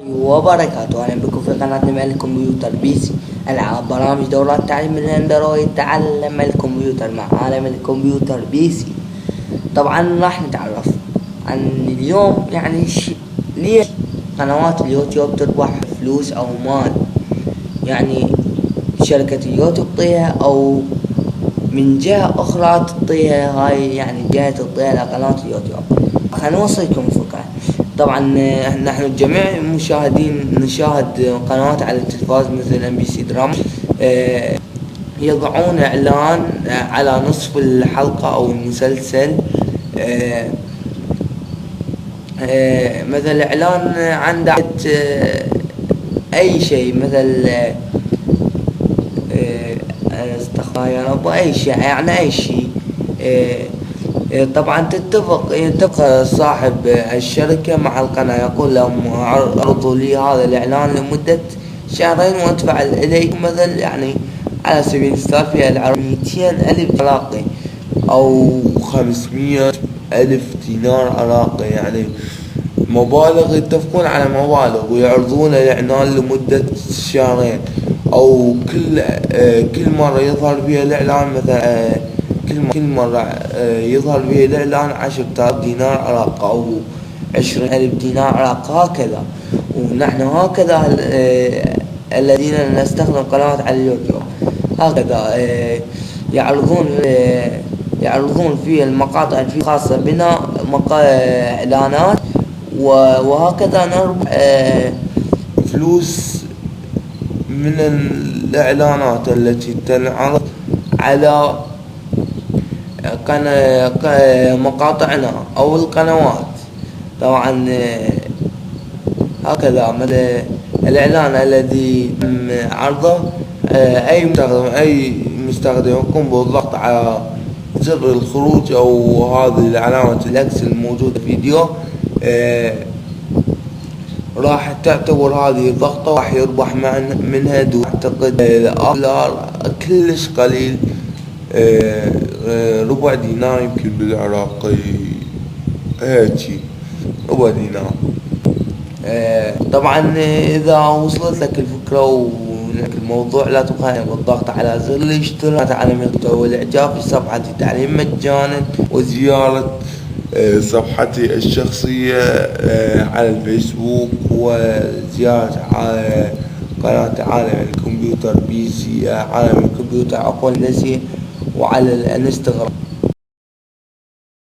وبركاته. أهلا بكم في قناة نمال الكمبيوتر بيسي ألعاب برامج دورات تعليم الأندرويد. تعلم الكمبيوتر مع عالم الكمبيوتر بيسي. طبعا راح نتعرف عن اليوم ليش قنوات اليوتيوب تربح فلوس أو مال، يعني شركة اليوتيوب تعطيها أو من جهة أخرى تعطيها، هاي يعني جهة تعطيها لقناة اليوتيوب. خلينا نوصلكم الفكرة. طبعا نحن الجميع نشاهد قنوات على التلفاز مثل ام بي سي دراما، يضعون اعلان على نصف الحلقة او المسلسل، مثل اعلان عن دعاية اي شيء، مثل استغفر يا رب، اي شيء يعني اي شيء. طبعا يتفق صاحب الشركة مع القناة، يقول لهم عرضوا لي هذا الإعلان لمدة شهرين وأدفع إليكم مثل، يعني على سبيل المثال في العرض 200,000 عراقي أو 500,000 دينار عراقي، يعني مبالغ، يتفقون على مبالغ ويعرضون الإعلان لمدة شهرين، أو كل مرة يظهر فيها الإعلان مثلا كل مرة يظهر به الإعلان 10,000 دينار عراق أو 20,000 دينار عراق، هكذا. ونحن هكذا الذين نستخدم قنوات على اليوتيوب هكذا يعرضون في المقاطع خاصة بنا إعلانات، وهكذا نربح فلوس من الإعلانات التي تنعرض على مقاطعنا أو القنوات. طبعا هكذا مثل الإعلان الذي تم عرضه، أي مستخدم يقوم بالضغط على زر الخروج أو هذه علامة الإكس الموجودة في الفيديو، راح تعتبر هذه الضغطة راح يربح منها أعتقد دولار كلش قليل، ربع دينار يمكن بالعراقي، هيجي ربع دينار. طبعا إذا وصلت لك الفكرة ولك الموضوع، لا تقارن بالضغط على زر الاشتراك على مقطع والإعجاب في صفحتي تعليم مجانا، وزيارة صفحتي الشخصية على الفيسبوك، وزيارة على قناة عالم الكمبيوتر بيسي، عالم الكمبيوتر عفوا نسي، وعلى الانستغرام.